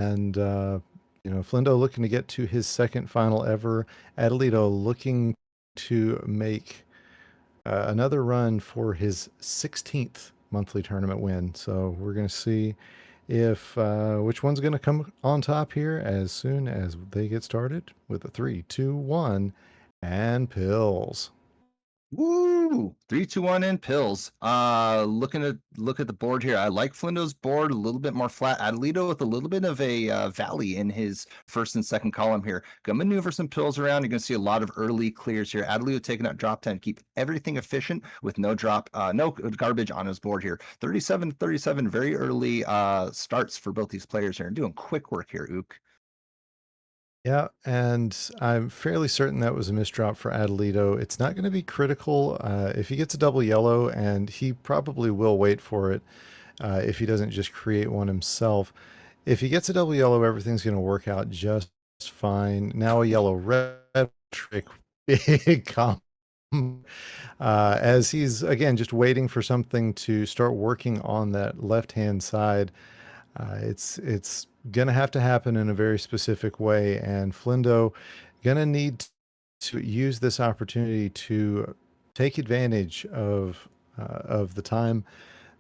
And, Flindo looking to get to his second final ever. Adelito looking to make another run for his 16th monthly tournament win. So we're going to see if which one's going to come on top here as soon as they get started with a 3, 2, 1, and pills. Woo! 3, 2, 1 in pills. Look at the board here. I like Flindo's board a little bit more flat. Adelito with a little bit of a valley in his first and second column here. Gonna maneuver some pills around. You're gonna see a lot of early clears here. Adelito taking out drop 10, keep everything efficient with no garbage on his board here. 37-37, very early starts for both these players here. Doing quick work here, Ook. Yeah, and I'm fairly certain that was a misdrop for Adelito. It's not going to be critical if he gets a double yellow, and he probably will wait for it if he doesn't just create one himself. If he gets a double yellow, everything's going to work out just fine. Now a yellow red trick, big combo. As he's again just waiting for something to start working on that left hand side. It's gonna have to happen in a very specific way, and Flindo gonna need to use this opportunity to take advantage of the time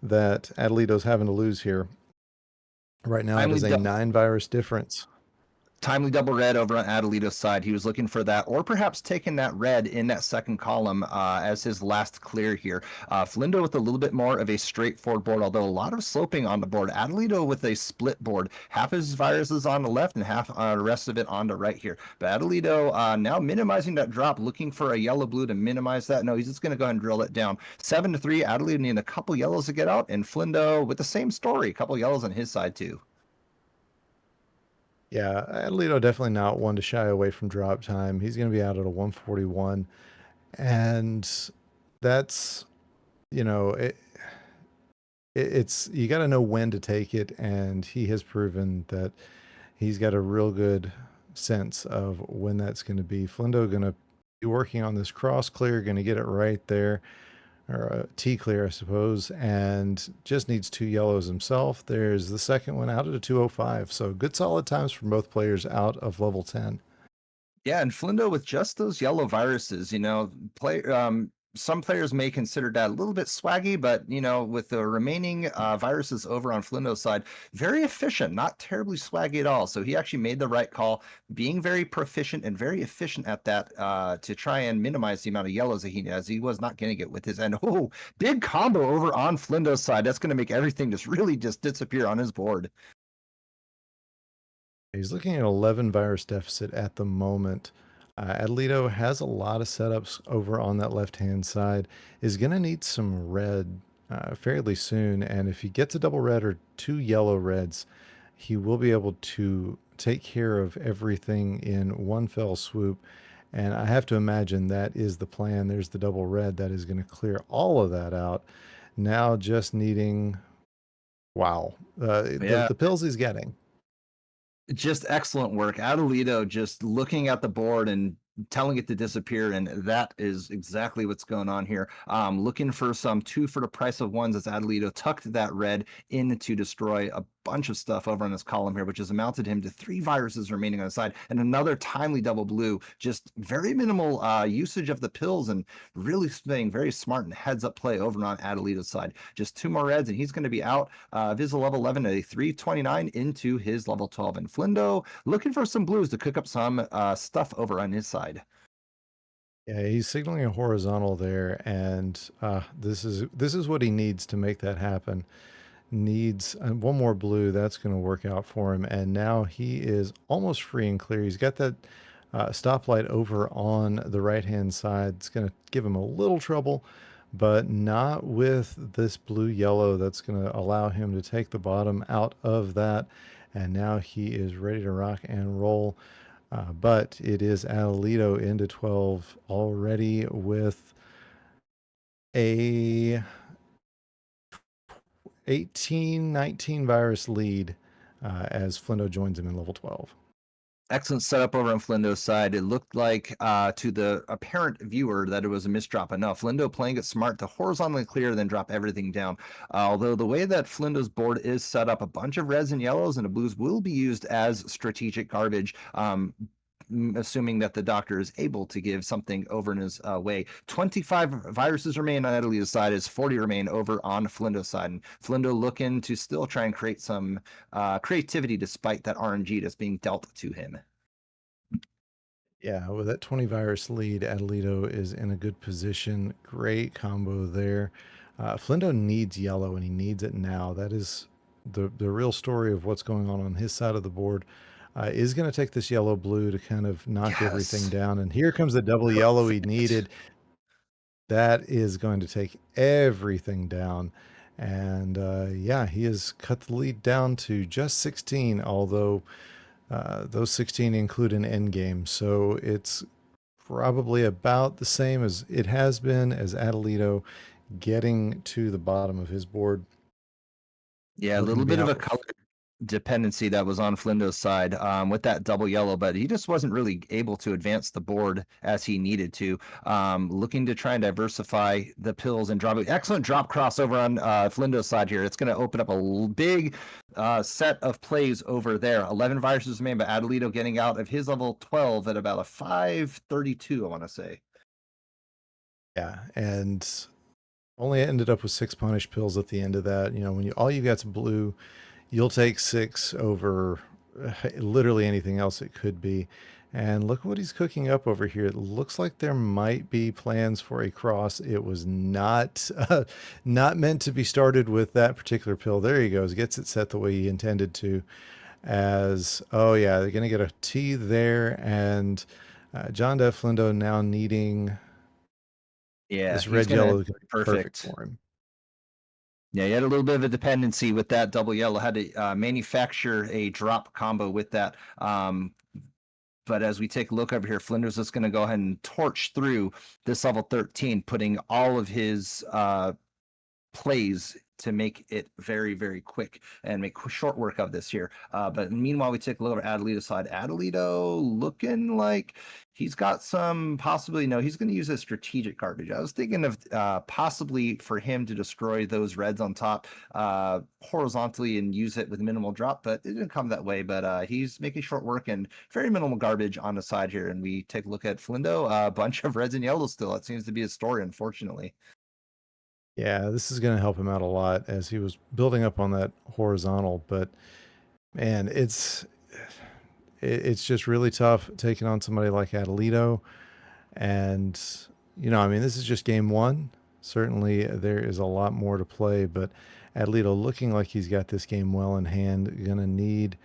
that Adelito's having to lose here. Right now, it Timely is a double 9 virus difference. Timely double red over on Adelito's side. He was looking for that, or perhaps taking that red in that second column as his last clear here. Flindo with a little bit more of a straightforward board, although a lot of sloping on the board. Adelito with a split board. Half his viruses on the left and half the rest of it on the right here. But Adelito now minimizing that drop, looking for a yellow-blue to minimize that. No, he's just going to go ahead and drill it down. 7-3, Adelito needing a couple yellows to get out, and Flindo with the same story, a couple yellows on his side too. Yeah, Adelito definitely not one to shy away from drop time. He's gonna be out at a 141, and that's you know it, it's you got to know when to take it, and he has proven that he's got a real good sense of when that's going to be. Flindo going to be working on this cross clear, going to get it right there, or a T clear, I suppose, and just needs 2 yellows himself. There's the second one out at a 205. So good solid times from both players out of level 10. Yeah, and Flindo with just those yellow viruses, some players may consider that a little bit swaggy, but with the remaining viruses over on Flindo's side, very efficient, not terribly swaggy at all. So he actually made the right call, being very proficient and very efficient at that to try and minimize the amount of yellows that he has. He was not getting it with his end. Oh, big combo over on Flindo's side. That's going to make everything just really just disappear on his board. He's looking at 11 virus deficit at the moment. Adelito has a lot of setups over on that left-hand side. Is going to need some red fairly soon, and if he gets a double red or 2 yellow reds, he will be able to take care of everything in one fell swoop. And I have to imagine that is the plan. There's the double red that is going to clear all of that out. Now just needing, wow, Yeah. the pills he's getting. Just excellent work. Adelito just looking at the board and telling it to disappear, and that is exactly what's going on here. Looking for some two for the price of ones as Adelito tucked that red in to destroy a bunch of stuff over on this column here, which has amounted him to 3 viruses remaining on the side, and another timely double blue. Just very minimal usage of the pills, and really staying very smart and heads up play over on Adelito's side. Just 2 more reds, and he's going to be out of his level 11 at a 329 into his level 12. And Flindo looking for some blues to cook up some stuff over on his side. Yeah, he's signaling a horizontal there, and this is what he needs to make that happen. Needs one more blue. That's going to work out for him, and now he is almost free and clear. He's got that stoplight over on the right-hand side. It's going to give him a little trouble, but not with this blue-yellow. That's going to allow him to take the bottom out of that, and now he is ready to rock and roll. But it is Adelito into 12 already with a 18-19 virus lead as Flindo joins him in level 12. Excellent setup over on Flindo's side. It looked like to the apparent viewer that it was a misdrop enough. Flindo playing it smart to horizontally clear, then drop everything down. Although the way that Flindo's board is set up, a bunch of reds and yellows and a blues will be used as strategic garbage. Assuming that the doctor is able to give something over in his way. 25 viruses remain on Adelita's side, as 40 remain over on Flindo's side. And Flindo looking to still try and create some creativity despite that RNG that's being dealt to him. Yeah, with that 20 virus lead, Adelito is in a good position. Great combo there. Flindo needs yellow, and he needs it now. That is the real story of what's going on his side of the board. Is going to take this yellow blue to kind of knock everything Yes. down. And here comes the double yellow he Perfect. needed. That is going to take everything down. And yeah, he has cut the lead down to just 16, although those 16 include an end game. So it's probably about the same as it has been as Adelito getting to the bottom of his board, Yeah, a looking little to be bit of out. a color dependency that was on Flindo's side with that double yellow, but he just wasn't really able to advance the board as he needed to. Looking to try and diversify the pills and drop. Excellent drop crossover on Flindo's side here. It's going to open up a big set of plays over there. 11 viruses remain, but Adelito getting out of his level 12 at about a 532, I want to say. Yeah, and only ended up with 6 punish pills at the end of that. You know, when you all you got's blue, you'll take 6 over literally anything else it could be. And look what he's cooking up over here. It looks like there might be plans for a cross. It was not not meant to be started with that particular pill. There he goes. Gets it set the way he intended to. As oh yeah, they're gonna get a T there, and John Deflindo now needing Yeah, this he's red going to yellow is gonna be perfect perfect. for him. Yeah, he had a little bit of a dependency with that double yellow. Had to manufacture a drop combo with that. But as we take a look over here, Flinders is going to go ahead and torch through this level 13, putting all of his plays to make it very, very quick and make short work of this here. But meanwhile, we take a look at Adelito's side. Adelito looking like he's got some possibly, no, he's going to use a strategic garbage. I was thinking of possibly for him to destroy those reds on top horizontally and use it with minimal drop, but it didn't come that way. But he's making short work and very minimal garbage on the side here. And we take a look at Flindo, a bunch of reds and yellows still. That seems to be his story, unfortunately. Yeah, this is gonna help him out a lot as he was building up on that horizontal, but man, it's just really tough taking on somebody like Adelito. And, you know, I mean, this is just game one. Certainly, there is a lot more to play, but Adelito looking like he's got this game well in hand. Going to need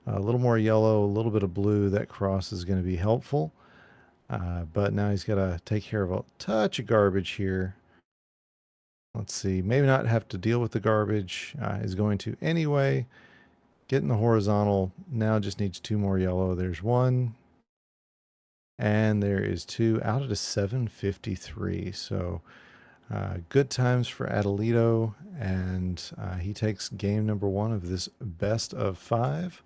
a little more yellow, a little bit of blue. That cross is going to be helpful. But now he's got to take care of a touch of garbage here. Let's see, maybe not have to deal with the garbage. Is going to anyway. Getting the horizontal. Now just needs 2 more yellow. There's 1. And there is 2 out at a 753. So good times for Adelito. And he takes game number 1 of this best of 5.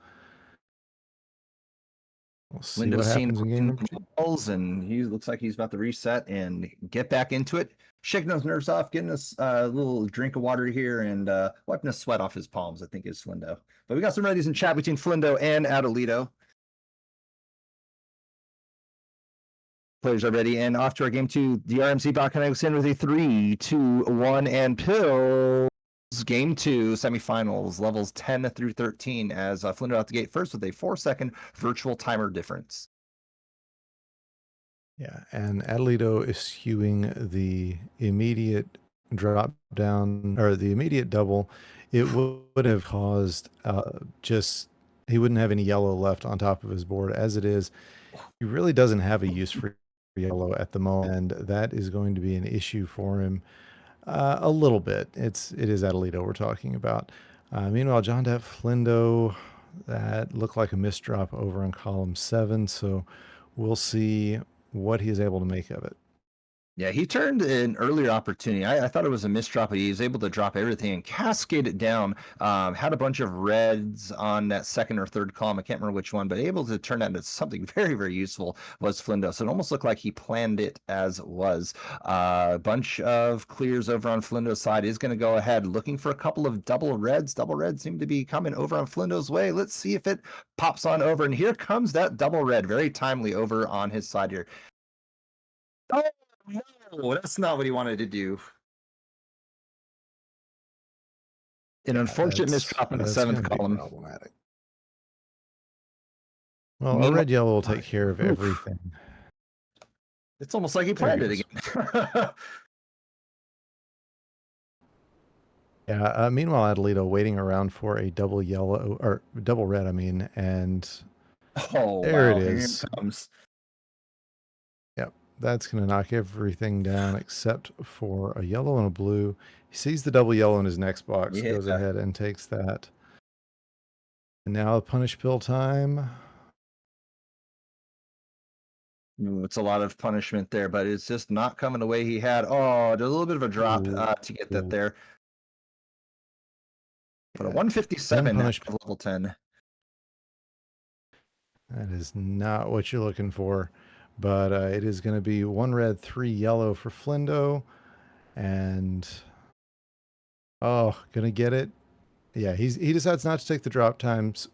We'll see what Windows scene happens in game number 2. walls, and he looks like he's about to reset and get back into it. Shaking those nerves off, getting us a little drink of water here, and wiping the sweat off his palms, I think is Flindo. But we got some readies in chat between Flindo and Adelito. Players are ready, and off to our game 2. DrMC Balcony in with a 3, 2, 1, and pills. Game 2 semifinals, levels 10 through 13, as Flindo out the gate first with a 4-second virtual timer difference. Yeah, and Adelito is skewing the immediate drop down or the immediate double. It would have caused just he wouldn't have any yellow left on top of his board. As it is, he really doesn't have a use for yellow at the moment, and that is going to be an issue for him a little bit. It is Adelito we're talking about. Meanwhile, John Depp Flindo, that looked like a misdrop over on column 7, so we'll see what he is able to make of it. Yeah, he turned an earlier opportunity. I thought it was a missed drop, but he was able to drop everything and cascade it down. Had a bunch of reds on that second or third column. I can't remember which one, but able to turn that into something very, very useful was Flindo. So it almost looked like he planned it as was. A bunch of clears over on Flindo's side is going to go ahead, looking for a couple of double reds. Double reds seem to be coming over on Flindo's way. Let's see if it pops on over. And here comes that double red, very timely over on his side here. Oh, no, that's not what he wanted to do. An Yeah, unfortunate misdrop in the that's seventh going to be column. problematic. Well, a Meanwhile, red yellow will take care of oof, everything. it's almost like he There he planned it goes. again. Yeah. Meanwhile, Adelito waiting around for a double yellow or double red, I mean, and Oh, there it wow. Here is. it comes. Yep. That's going to knock everything down except for a yellow and a blue. He sees the double yellow in his next box, Yeah. goes ahead and takes that. And now punish pill time. It's a lot of punishment there, but it's just not coming the way he had. Oh, a little bit of a drop Ooh, to get that ooh, there. But a yeah. 10 157 out punish. of level 10. That is not what you're looking for. But it is going to be 1 red, 3 yellow for Flindo. And, oh, going to get it. Yeah, he decides not to take the drop times.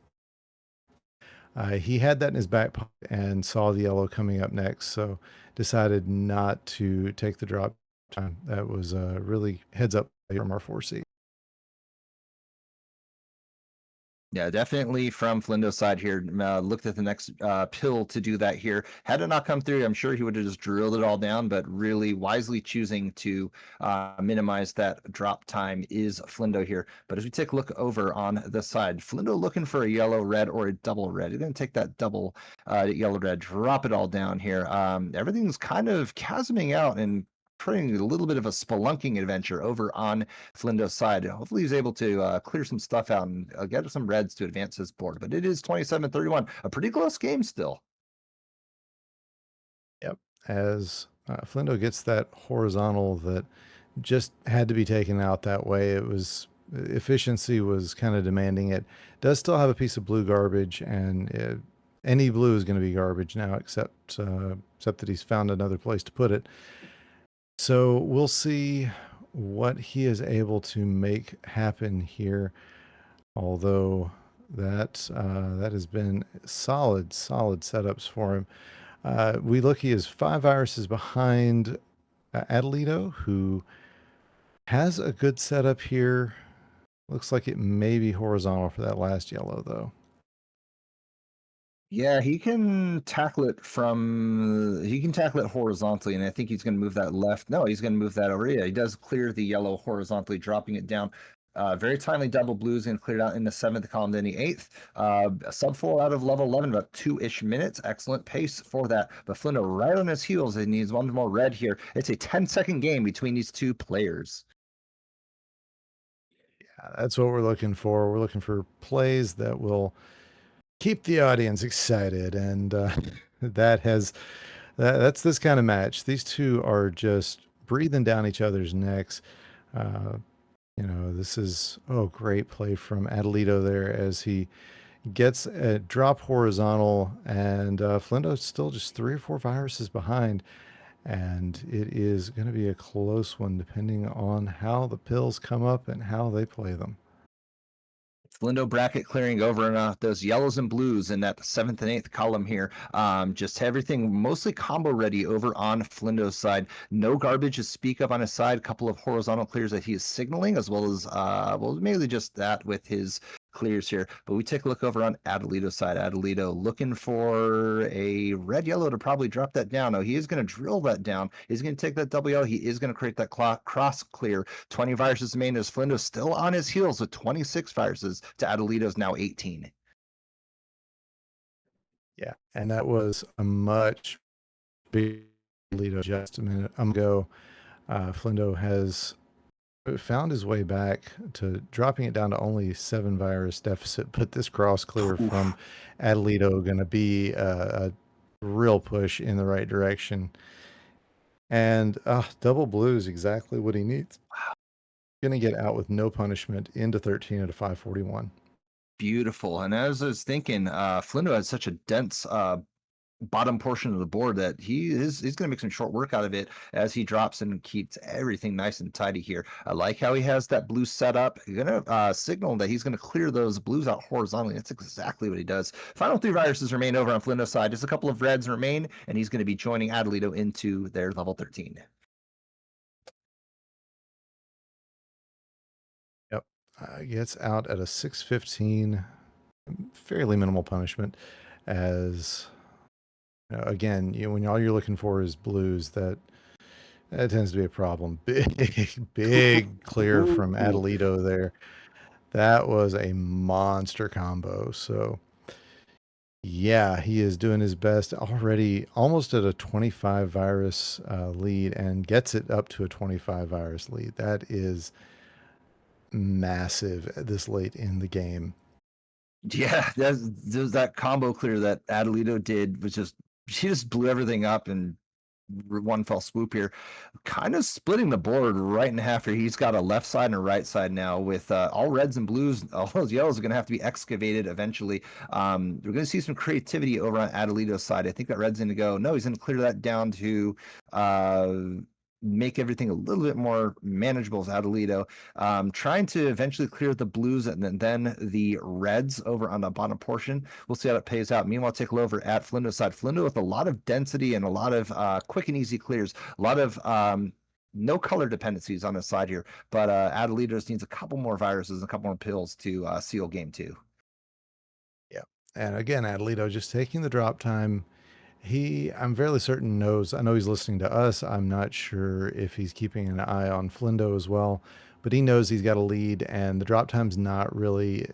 He had that in his back pocket and saw the yellow coming up next, so decided not to take the drop time. That was a really heads up play from our 4C. Yeah, definitely from Flindo's side here. Looked at the next pill to do that here. Had it not come through, I'm sure he would have just drilled it all down, but really wisely choosing to minimize that drop time is Flindo here. But as we take a look over on the side, Flindo looking for a yellow, red, or a double red. He's going to take that double yellow, red, drop it all down here. Everything's kind of chasming out and creating a little bit of a spelunking adventure over on Flindo's side. Hopefully, he's able to clear some stuff out and get some reds to advance his board. But it is 27-31, a pretty close game still. Yep. As Flindo gets that horizontal that just had to be taken out that way, it was efficiency was kind of demanding it. Does still have a piece of blue garbage, and any blue is going to be garbage now, except that he's found another place to put it. So we'll see what he is able to make happen here. Although that has been solid setups for him. We look, he is 5 viruses behind Adelito, who has a good setup here. Looks like it may be horizontal for that last yellow, though. Yeah, he can tackle it horizontally, and I think he's going to move that left. No, he's going to move that over. Yeah, he does clear the yellow horizontally, dropping it down. Very timely double blues and cleared out in the seventh column, then the eighth. A sub 4 out of level 11, about 2-ish minutes. Excellent pace for that. But Flindo right on his heels. He needs one more red here. It's a 10-second game between these two players. That's what we're looking for. We're looking for plays that will keep the audience excited, and that has that's this kind of match. These two are just breathing down each other's necks. Uh, this is great play from Adelito there as he gets a drop horizontal, and Flindo's still just 3 or 4 viruses behind, and it is going to be a close one depending on how the pills come up and how they play them. Lindo bracket clearing over and those yellows and blues in that seventh and eighth column here. Just everything mostly combo ready over on Flindo's side. No garbage to speak of on his side. A couple of horizontal clears that he is signaling, as well as mainly just that with his clears here. But we take a look over on Adelito's side. Adelito looking for a red yellow to probably drop that down. No, he is going to drill that down. He's going to take that double yellow. He is going to create that cross clear. 20 viruses main as Flindo still on his heels with 26 viruses to Adelito's now 18. Yeah, and that was a much bigger Adelito just a minute ago. Flindo has found his way back to dropping it down to only 7 virus deficit, but this cross clear from Oof. Adelito going to be a real push in the right direction. And double blue is exactly what he needs. Gonna get out with no punishment into 13 at a 541. Beautiful. And as I was thinking, Flindo has such a dense bottom portion of the board that he's going to make some short work out of it as he drops and keeps everything nice and tidy here. I like how he has that blue set up. He's going to signal that he's going to clear those blues out horizontally. That's exactly what he does. Final three viruses remain over on Flindo's side. Just a couple of reds remain, and he's going to be joining Adelito into their level 13. Yep. Gets out at a 615. Fairly minimal punishment as again, when all you're looking for is blues, that tends to be a problem. Big clear from Ooh. Adelito there. That was a monster combo. So yeah, he is doing his best already, almost at a 25 virus lead, and gets it up to a 25 virus lead. That is massive this late in the game. Yeah, there's that combo clear that Adelito did was just she just blew everything up and one fell swoop here, kind of splitting the board right in half here. He's got a left side and a right side now with all reds and blues. All those yellows are going to have to be excavated eventually. We're going to see some creativity over on Adelito's side. I think that red's going to go. No, he's going to clear that down to uh, make everything a little bit more manageable as Adelito. Trying to eventually clear the blues and then the reds over on the bottom portion. We'll see how it pays out. Meanwhile, take a look over at Flindo's side. Flindo with a lot of density and a lot of quick and easy clears. A lot of no color dependencies on his side here, but Adelito just needs a couple more viruses and a couple more pills to seal game two. Yeah. And again, Adelito just taking the drop time. I'm fairly certain knows, I know he's listening to us. I'm not sure if he's keeping an eye on Flindo as well, but he knows he's got a lead and the drop time's not really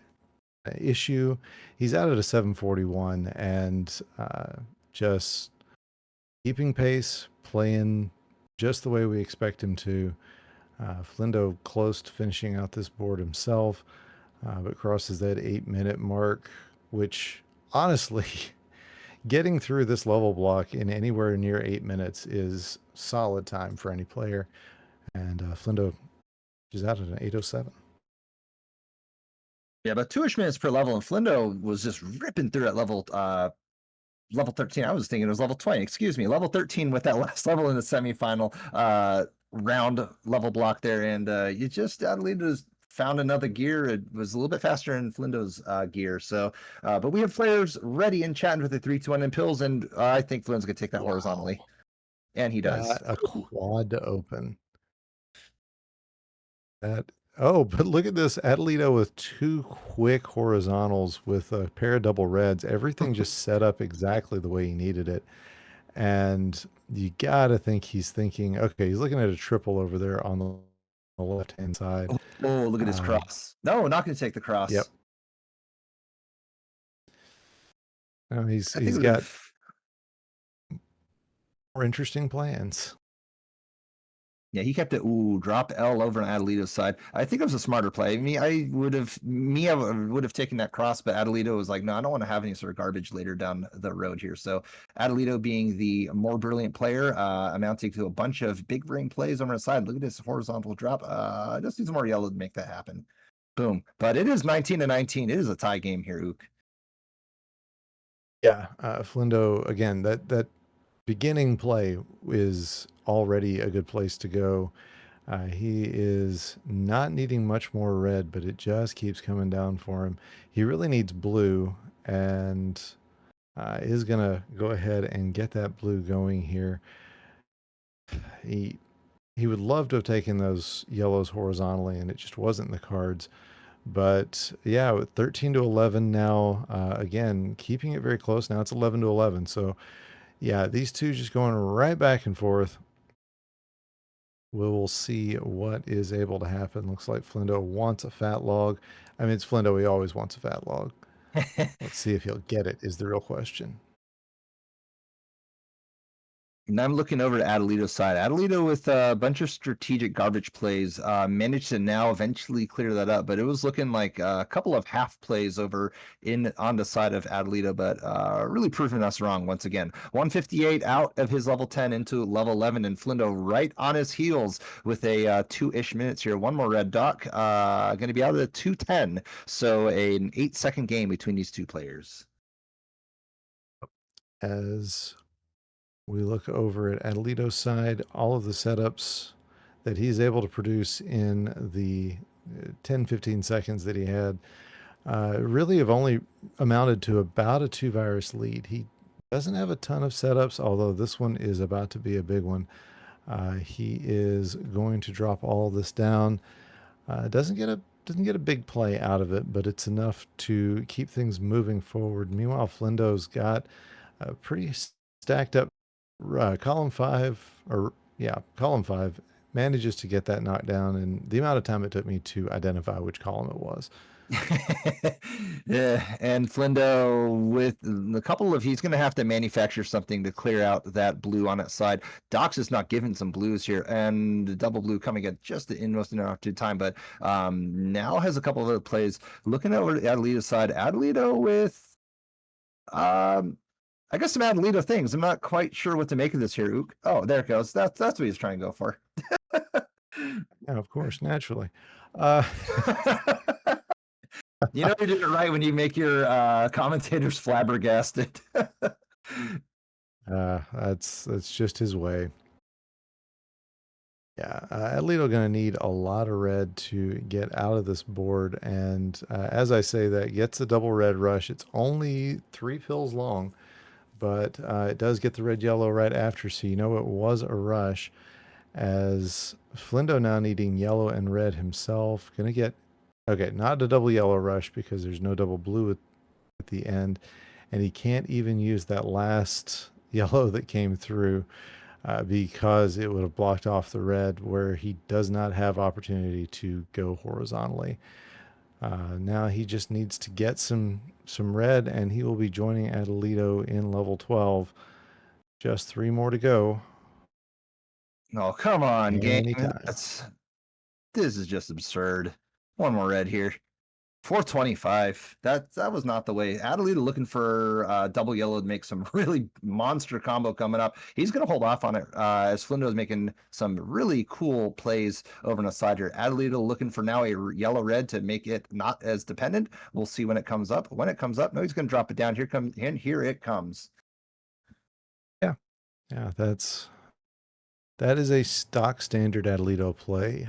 an issue. He's out at a 741 and just keeping pace, playing just the way we expect him to. Flindo close to finishing out this board himself, but crosses that 8 minute mark, which honestly, getting through this level block in anywhere near 8 minutes is solid time for any player. And Flindo is out at an 807. Yeah, about 2-ish minutes per level, and Flindo was just ripping through at level 13. I was thinking it was level 20. Excuse me, level 13 with that last level in the semifinal round level block there, and you just Adelita's found another gear. It was a little bit faster in Flindo's gear. So, but we have players ready and chatting with the 3-2-1 and pills, and I think Flindo's gonna take that horizontally, Wow. and he Got does. a quad to open. That but look at this Adelito with two quick horizontals with a pair of double reds. Everything just set up exactly the way he needed it. And you gotta think he's thinking, okay, he's looking at a triple over there on the left hand side. Oh, look at his Uh, cross. No, not gonna take the yep. cross. I think He's it would got have. more interesting plans. Yeah, he kept it. Ooh, drop L over on Adelito's side. I think it was a smarter play. I would have taken that cross, but Adelito was like, no, I don't want to have any sort of garbage later down the road here. So Adelito being the more brilliant player, amounting to a bunch of big brain plays over the side. Look at this horizontal drop. Just need some more yellow to make that happen. Boom. But it is 19-19. It is a tie game here, Ook. Yeah, Flindo again. That beginning play is already a good place to go. He is not needing much more red, but it just keeps coming down for him. He really needs blue, and is gonna go ahead and get that blue going here. He he would love to have taken those yellows horizontally, and it just wasn't in the cards. But yeah, with 13 to 11 now, again, keeping it very close. Now it's 11 to 11. So yeah, these two just going right back and forth. We will see what is able to happen. Looks like Flindo wants a fat log. I mean, it's Flindo. He always wants a fat log. Let's see if he'll get it, is the real question. And I'm looking over to Adelito's side. Adelito with a bunch of strategic garbage plays managed to now eventually clear that up, but it was looking like a couple of half plays over in on the side of Adelito, but really proving us wrong once again. 158 out of his level 10 into level 11, and Flindo right on his heels with a 2-ish minutes here. One more red doc, going to be out of the 210, so an 8-second game between these two players. As we look over at Adelito's side, all of the setups that he's able to produce in the 10, 15 seconds that he had really have only amounted to about a 2 virus lead. He doesn't have a ton of setups, although this one is about to be a big one. He is going to drop all this down. Doesn't get a big play out of it, but it's enough to keep things moving forward. Meanwhile, Flindo's got a pretty stacked up column five, or yeah, column five manages to get that knocked down in the amount of time it took me to identify which column it was. Yeah, and Flindo with a couple of, he's going to have to manufacture something to clear out that blue on its side. Docs is not giving some blues here, and the double blue coming at just the most inopportune time, but now has a couple of other plays. Looking over at Adelito's side, Adelito with, I guess some Adelito things. I'm not quite sure what to make of this here. Oh, there it goes. That's what he's trying to go for. Yeah, of course, naturally. Uh, You know you did it right when you make your commentators flabbergasted. that's just his way. Yeah, Atlito going to need a lot of red to get out of this board, and as I say, that gets a double red rush. It's only 3 pills long, but it does get the red yellow right after, so you know it was a rush. As Flindo now needing yellow and red himself, gonna get okay, not a double yellow rush because there's no double blue at the end, and he can't even use that last yellow that came through because it would have blocked off the red where he does not have opportunity to go horizontally. Now he just needs to get some red, and he will be joining Adelito in level 12. Just 3 more to go. Oh, come on, game. Anytime. This is just absurd. One more red here. 425. That was not the way. Adelita looking for double yellow to make some really monster combo coming up. He's going to hold off on it as Flindo is making some really cool plays over on the side here. Adelita looking for now a yellow red to make it not as dependent. We'll see when it comes up. When it comes up, no, he's going to drop it down. Here it comes. Yeah, yeah, that is a stock standard Adelito play.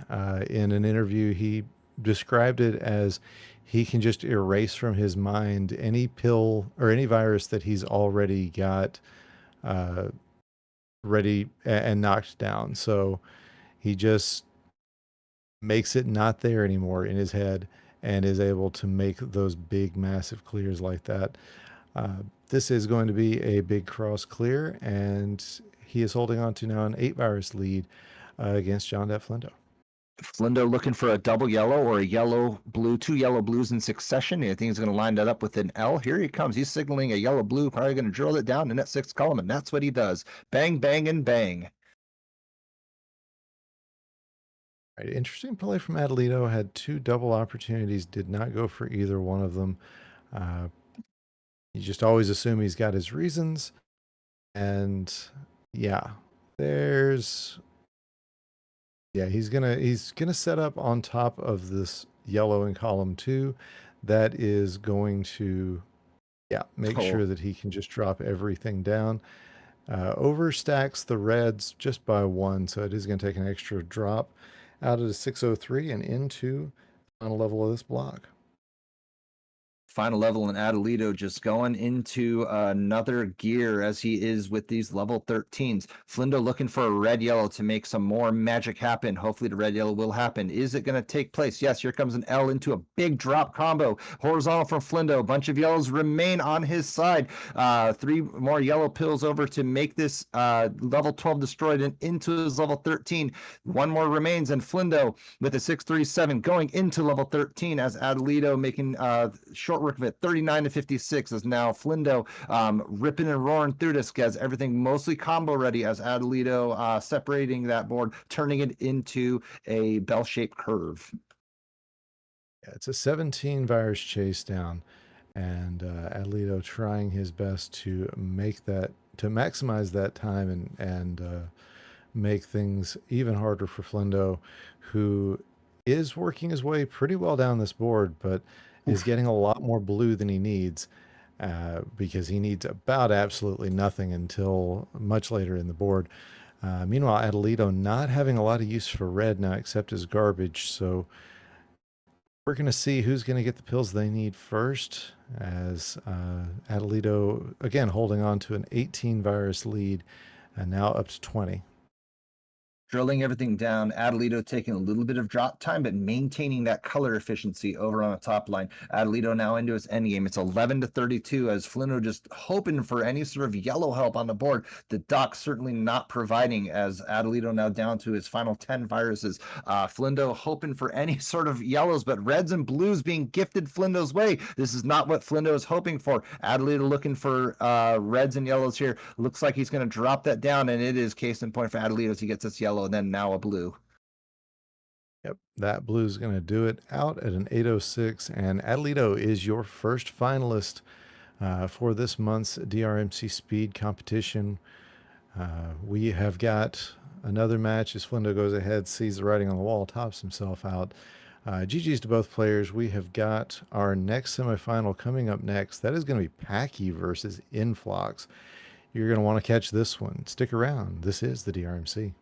In an interview, he described it as he can just erase from his mind any pill or any virus that he's already got uh, ready and knocked down. So he just makes it not there anymore in his head and is able to make those big, massive clears like that. This is going to be a big cross clear, and he is holding on to now an 8 virus lead against John Flindo. Flindo looking for a double yellow or a yellow blue, 2 yellow blues in succession. I think he's going to line that up with an L. Here he comes. He's signaling a yellow blue, probably going to drill it down in that 6th column, and that's what he does. Bang, bang, and bang. Right, interesting play from Adelito. Had 2 double opportunities, did not go for either one of them. Uh, you just always assume he's got his reasons, and yeah, there's yeah, he's gonna set up on top of this yellow in column 2. That is going to make Oh, sure that he can just drop everything down. Overstacks the reds just by 1, so it is going to take an extra drop out of the 603 and into the final level of this block. final level, and Adelito just going into another gear as he is with these level 13s. Flindo looking for a red yellow to make some more magic happen. Hopefully the red yellow will happen. Is it going to take place? Yes, here comes an L into a big drop combo. Horizontal from Flindo. A bunch of yellows remain on his side. 3 more yellow pills over to make this level 12 destroyed and into his level 13. 1 more remains, and Flindo with a 637 going into level 13 as Adelito making short work of it. 39-56 is now Flindo ripping and roaring through this, gets everything mostly combo ready as Adelito separating that board, turning it into a bell-shaped curve. Yeah, it's a 17 virus chase down, and Adelito trying his best to make that to maximize that time and make things even harder for Flindo, who is working his way pretty well down this board, but is Oof. getting a lot more blue than he needs because he needs about absolutely nothing until much later in the board. Meanwhile, Adelito not having a lot of use for red now except as garbage, so we're going to see who's going to get the pills they need first as Adelito, again, holding on to an 18 virus lead and now up to 20. Drilling everything down, Adelito taking a little bit of drop time, but maintaining that color efficiency over on the top line. Adelito now into his endgame. It's 11-32 as Flindo just hoping for any sort of yellow help on the board. The Doc certainly not providing as Adelito now down to his final 10 viruses. Flindo hoping for any sort of yellows, but reds and blues being gifted Flindo's way. This is not what Flindo is hoping for. Adelito looking for reds and yellows here. Looks like he's going to drop that down, and it is case in point for Adelito as he gets this yellow and then now a blue. Yep, that blue is going to do it out at an 806. And Adelito is your first finalist for this month's DrMC Speed competition. We have got another match as Flindo goes ahead, sees the writing on the wall, tops himself out. GG's to both players. We have got our next semifinal coming up next. That is going to be Packy versus Influx. You're going to want to catch this one. Stick around. This is the DrMC.